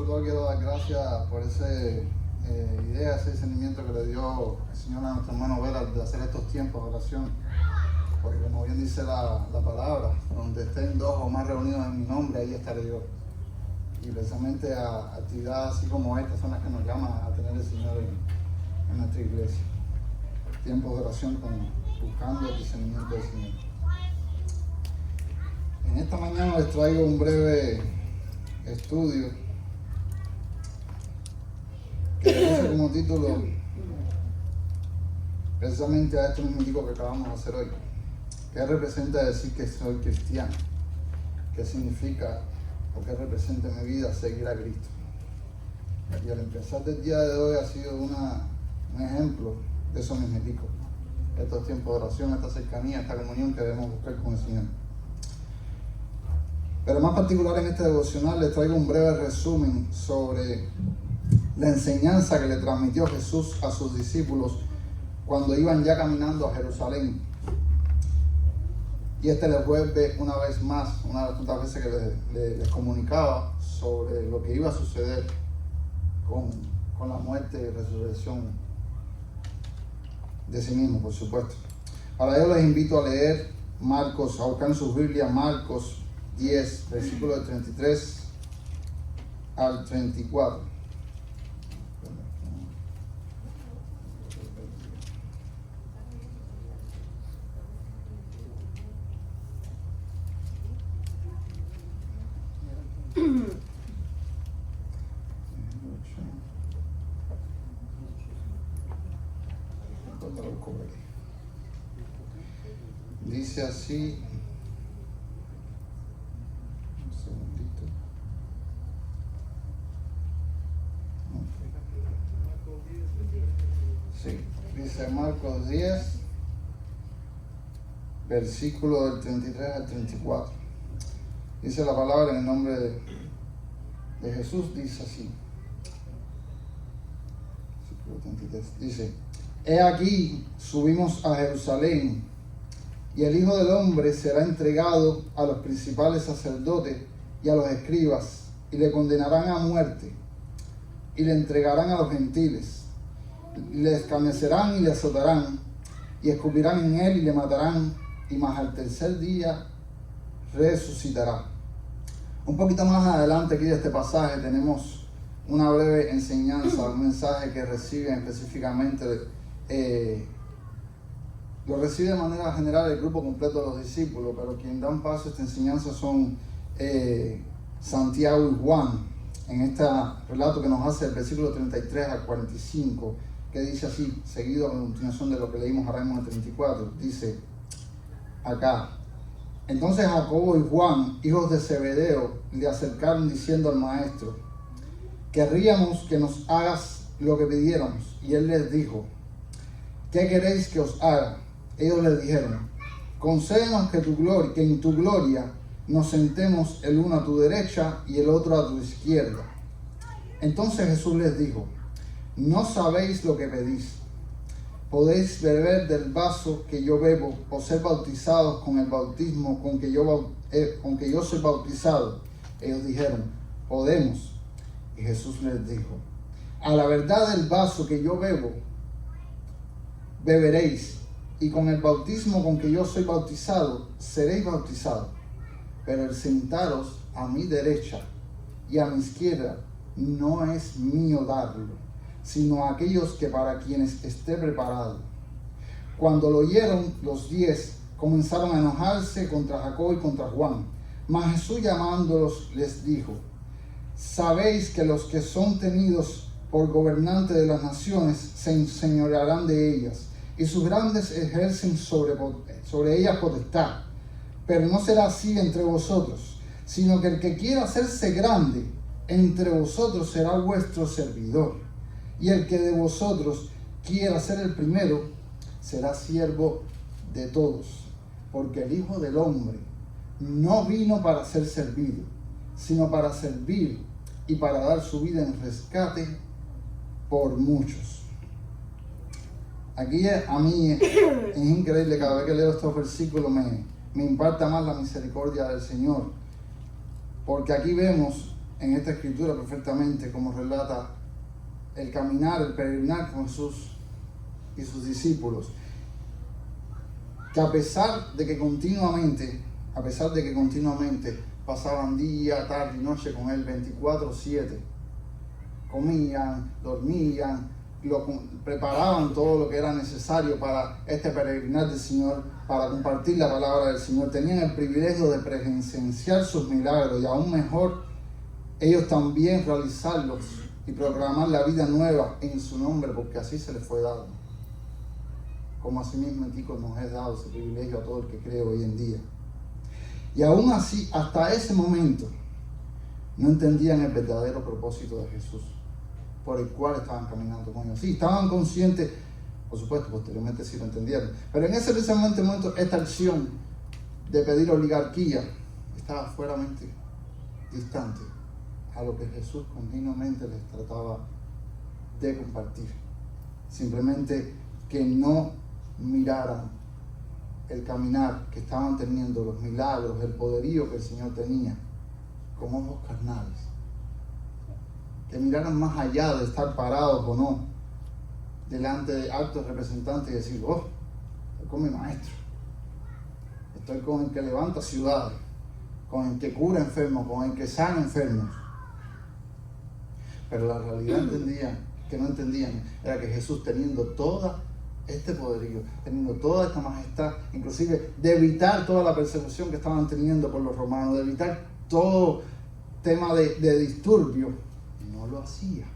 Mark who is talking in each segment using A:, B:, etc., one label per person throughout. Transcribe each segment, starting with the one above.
A: sobre todo quiero dar gracias por esa idea, ese discernimiento que le dio el Señor a nuestro hermano Vera de hacer estos tiempos de oración. Porque como bien dice la palabra, donde estén dos o más reunidos en mi nombre, ahí estaré yo. Y precisamente a actividades así como estas son las que nos llaman a tener el Señor en nuestra iglesia. Tiempos de oración buscando el discernimiento del Señor. En esta mañana les traigo un breve estudio que puse como título precisamente a esto mismo que acabamos de hacer hoy. ¿Qué representa decir que soy cristiano? ¿Qué significa o qué representa en mi vida seguir a Cristo? Y al empezar del día de hoy ha sido un ejemplo de eso mismo. Estos tiempos de oración, esta cercanía, esta comunión que debemos buscar con el Señor. Pero más particular en este devocional les traigo un breve resumen sobre la enseñanza que le transmitió Jesús a sus discípulos cuando iban ya caminando a Jerusalén. Y les vuelve una vez más, una de las tantas veces que les comunicaba sobre lo que iba a suceder con la muerte y resurrección de sí mismo, por supuesto. Para ello les invito a leer Marcos, a buscar en sus Biblias Marcos 10, versículos del 33 al 34. Dice así, un segundito. Sí, dice Marcos 10, versículo del 33 al 34. Dice la palabra en el nombre de Jesús, dice así. Versículo 33, dice: He aquí, subimos a Jerusalén, y el Hijo del Hombre será entregado a los principales sacerdotes y a los escribas, y le condenarán a muerte, y le entregarán a los gentiles, y le escarnecerán y le azotarán, y escupirán en él y le matarán, y más al tercer día resucitará. Un poquito más adelante aquí de este pasaje tenemos una breve enseñanza, un mensaje que reciben específicamente lo recibe de manera general el grupo completo de los discípulos, pero quien da un paso a esta enseñanza son Santiago y Juan, en este relato que nos hace el versículo 33 al 45, que dice así, seguido a continuación de lo que leímos ahora mismo en el 34, dice acá: Entonces Jacobo y Juan, hijos de Zebedeo, le acercaron diciendo al maestro: Querríamos que nos hagas lo que pidiéramos. Y él les dijo: ¿Qué queréis que os haga? Ellos les dijeron: Concédenos que en tu gloria nos sentemos el uno a tu derecha y el otro a tu izquierda. Entonces Jesús les dijo: No sabéis lo que pedís. ¿Podéis beber del vaso que yo bebo o ser bautizados con el bautismo con que yo soy bautizado? Ellos dijeron: Podemos. Y Jesús les dijo: A la verdad del vaso que yo bebo, beberéis, y con el bautismo con que yo soy bautizado, seréis bautizados. Pero el sentaros a mi derecha y a mi izquierda no es mío darlo, sino a aquellos que para quienes esté preparado. Cuando lo oyeron, los 10 comenzaron a enojarse contra Jacobo y contra Juan. Mas Jesús, llamándolos, les dijo: Sabéis que los que son tenidos por gobernantes de las naciones se enseñorearán de ellas, y sus grandes ejercen sobre ellas potestad. Pero no será así entre vosotros, sino que el que quiera hacerse grande entre vosotros será vuestro servidor. Y el que de vosotros quiera ser el primero será siervo de todos. Porque el Hijo del Hombre no vino para ser servido, sino para servir y para dar su vida en rescate por muchos. Aquí a mí es increíble, cada vez que leo estos versículos me impacta más la misericordia del Señor, porque aquí vemos en esta escritura perfectamente como relata el caminar, el peregrinar con Jesús y sus discípulos, que a pesar de que continuamente pasaban día, tarde y noche con Él 24/7, comían, dormían, preparaban todo lo que era necesario para este peregrinar del Señor, para compartir la palabra del Señor. Tenían el privilegio de presenciar sus milagros y aún mejor, ellos también realizarlos y proclamar la vida nueva en su nombre, porque así se les fue dado. Como asimismo nos es dado ese privilegio a todo el que cree hoy en día. Y aún así, hasta ese momento, no entendían el verdadero propósito de Jesús, por el cual estaban caminando con ellos. Sí, estaban conscientes, por supuesto, posteriormente sí lo entendieron, pero en ese precisamente momento, esta acción de pedir oligarquía estaba fueramente distante a lo que Jesús continuamente les trataba de compartir. Simplemente que no miraran el caminar que estaban teniendo, los milagros, el poderío que el Señor tenía, con ojos carnales. Que miraran más allá de estar parados o no delante de actos representantes y decir, oh, estoy con mi maestro, estoy con el que levanta ciudades, con el que cura enfermos, con el que sana enfermos. Pero la realidad que no entendían era que Jesús, teniendo todo este poderío, teniendo toda esta majestad, inclusive de evitar toda la persecución que estaban teniendo por los romanos, de evitar todo tema de disturbio, no lo hacía.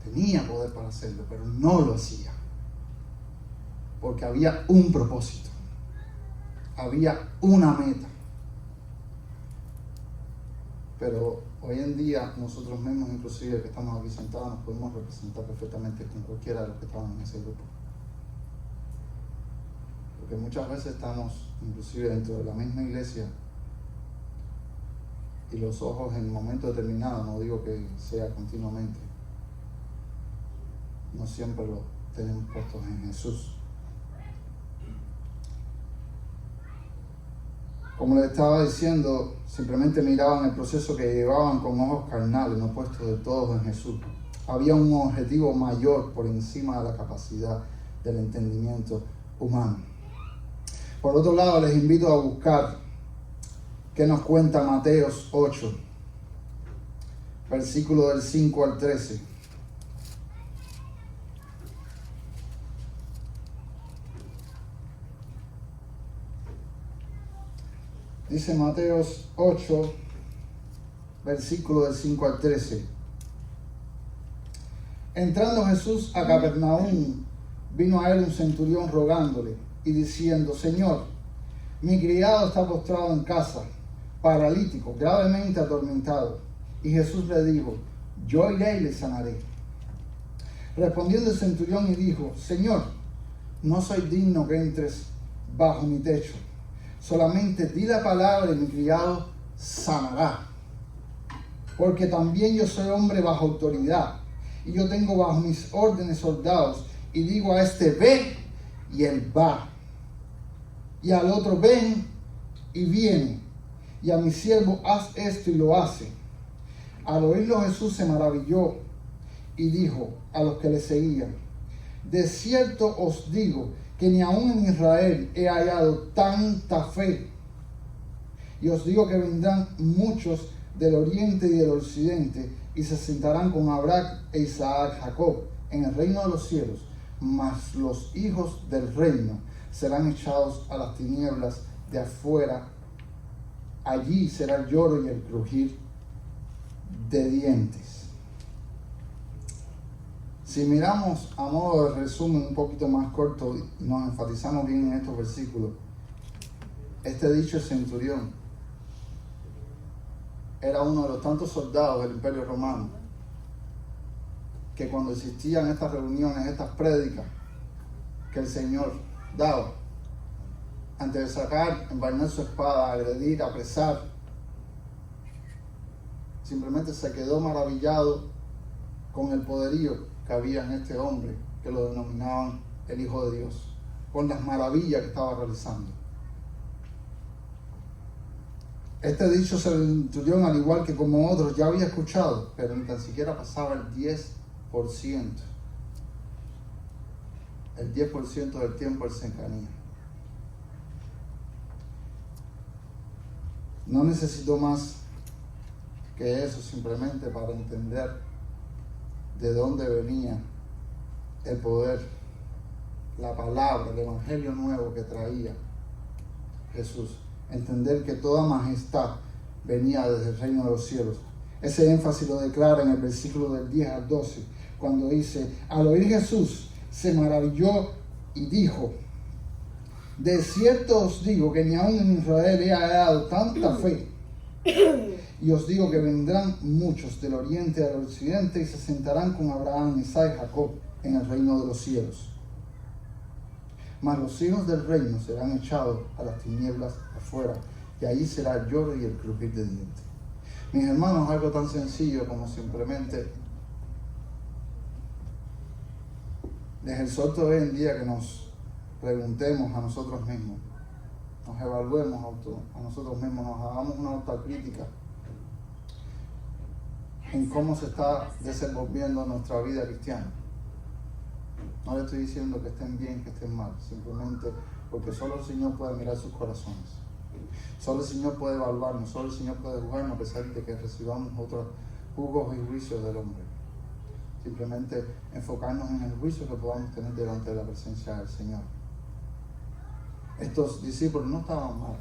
A: Tenía poder para hacerlo, pero no lo hacía. Porque había un propósito, había una meta. Pero hoy en día nosotros mismos, inclusive que estamos aquí sentados, nos podemos representar perfectamente con cualquiera de los que estaban en ese grupo. Porque muchas veces estamos inclusive dentro de la misma iglesia y los ojos en momentos determinados, no digo que sea continuamente, no siempre los tenemos puestos en Jesús. Como les estaba diciendo, simplemente miraban el proceso que llevaban con ojos carnales, no puestos de todos en Jesús. Había un objetivo mayor por encima de la capacidad del entendimiento humano. Por otro lado, les invito a buscar qué nos cuenta Mateos 8, versículo del 5 al 13. Dice Mateos 8, versículo del 5 al 13. Entrando Jesús a Capernaum, vino a él un centurión rogándole y diciendo, Señor, mi criado está postrado en casa, paralítico, gravemente atormentado. Y Jesús le dijo, yo iré y le sanaré. Respondiendo el centurión y dijo, Señor, no soy digno que entres bajo mi techo. Solamente di la palabra y mi criado sanará. Porque también yo soy hombre bajo autoridad. Y yo tengo bajo mis órdenes soldados. Y digo a este, ve, y él va. Y al otro, ven, y viene. Y a mi siervo, haz esto, y lo hace. Al oírlo Jesús se maravilló. Y dijo a los que le seguían, de cierto os digo, que ni aún en Israel he hallado tanta fe. Y os digo que vendrán muchos del oriente y del occidente, y se sentarán con Abraham e Isaac, Jacob, en el reino de los cielos, mas los hijos del reino serán echados a las tinieblas de afuera. Allí será el lloro y el crujir de dientes. Si miramos a modo de resumen un poquito más corto y nos enfatizamos bien en estos versículos, este dicho centurión era uno de los tantos soldados del Imperio Romano que cuando existían estas reuniones, estas prédicas que el Señor daba, antes de sacar, envainar su espada, agredir, apresar, simplemente se quedó maravillado con el poderío que había en este hombre, que lo denominaban el Hijo de Dios, con las maravillas que estaba realizando. Este dicho centurión, al igual que como otros, ya había escuchado, pero ni tan siquiera pasaba el 10%. El 10% del tiempo en cercanía. No necesito más que eso simplemente para entender de dónde venía el poder, la palabra, el evangelio nuevo que traía Jesús. Entender que toda majestad venía desde el reino de los cielos. Ese énfasis lo declara en el versículo del 10 al 12, cuando dice: al oír Jesús se maravilló y dijo: de cierto os digo que ni aun en Israel he hallado tanta fe. Y os digo que vendrán muchos del oriente y del occidente y se sentarán con Abraham, Isaac y Jacob en el reino de los cielos. Mas los hijos del reino serán echados a las tinieblas afuera, y allí será el lloro y el crujir de dientes. Mis hermanos, algo tan sencillo como simplemente les exhorto hoy en día que nos preguntemos a nosotros mismos, nos evaluemos a nosotros mismos, nos hagamos una autocrítica en cómo se está desenvolviendo nuestra vida cristiana. No le estoy diciendo que estén bien, que estén mal, simplemente porque solo el Señor puede mirar sus corazones. Solo el Señor puede evaluarnos, solo el Señor puede juzgarnos a pesar de que recibamos otros juzgos y juicios del hombre. Simplemente enfocarnos en el juicio que podamos tener delante de la presencia del Señor. Estos discípulos no estaban mal.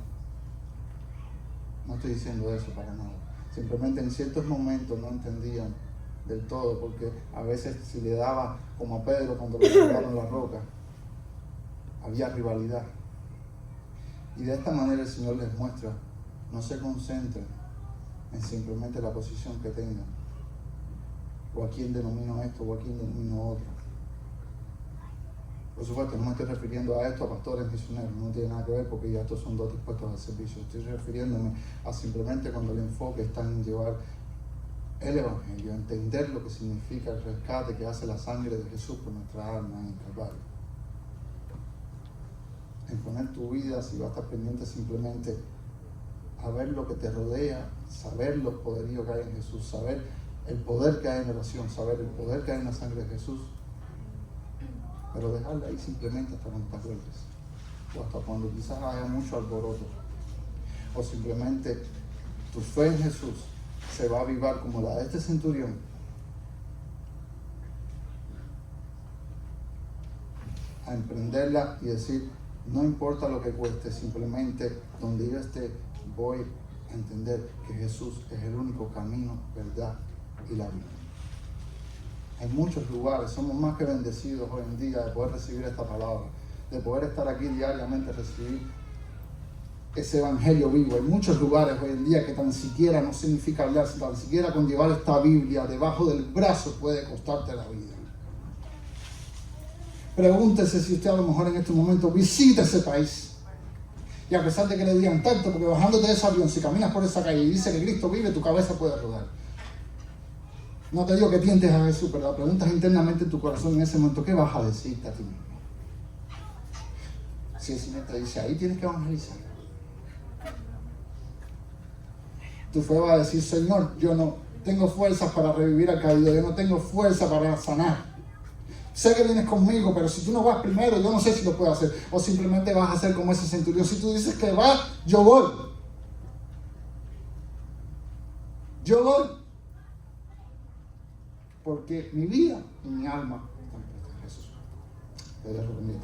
A: No estoy diciendo eso para nada. Simplemente en ciertos momentos no entendían del todo, porque a veces si le daba, como a Pedro cuando le tiraron la roca, había rivalidad. Y de esta manera el Señor les muestra: no se concentren en simplemente la posición que tengan, o a quién denomino esto, o a quién denomino otro. Por supuesto, no me estoy refiriendo a esto a pastores misioneros, no tiene nada que ver, porque ya estos son dos dispuestos al servicio. Estoy refiriéndome a simplemente cuando el enfoque está en llevar el evangelio, entender lo que significa el rescate que hace la sangre de Jesús por nuestra alma en el Calvario. En poner tu vida, si vas a estar pendiente simplemente a ver lo que te rodea, saber los poderíos que hay en Jesús, saber el poder que hay en la oración, saber el poder que hay en la sangre de Jesús, pero dejarla ahí simplemente hasta cuando te acuerdes, o hasta cuando quizás haya mucho alboroto, o simplemente tu fe en Jesús se va a avivar como la de este centurión, a emprenderla y decir: no importa lo que cueste, simplemente donde yo esté voy a entender que Jesús es el único camino, verdad y la vida. En muchos lugares somos más que bendecidos hoy en día de poder recibir esta palabra, de poder estar aquí diariamente, recibir ese evangelio vivo. Hay muchos lugares hoy en día que tan siquiera no significa hablar, tan siquiera con llevar esta Biblia debajo del brazo puede costarte la vida. Pregúntese si usted a lo mejor en este momento visita ese país. Y a pesar de que le digan tanto, porque bajándote de ese avión, si caminas por esa calle y dice que Cristo vive, tu cabeza puede rodar. No te digo que tientes a Jesús, pero la pregunta es internamente en tu corazón en ese momento: ¿qué vas a decirte a ti mismo? Si el Señor te dice: ahí tienes que evangelizar, tu fe va a decir: Señor, yo no tengo fuerzas para revivir al caído, yo no tengo fuerza para sanar. Sé que vienes conmigo, pero si tú no vas primero, yo no sé si lo puedo hacer. O simplemente vas a hacer como ese centurión: si tú dices que vas, yo voy. Yo voy. Porque mi vida y mi alma están prestas en Jesús. Te dejo conmigo.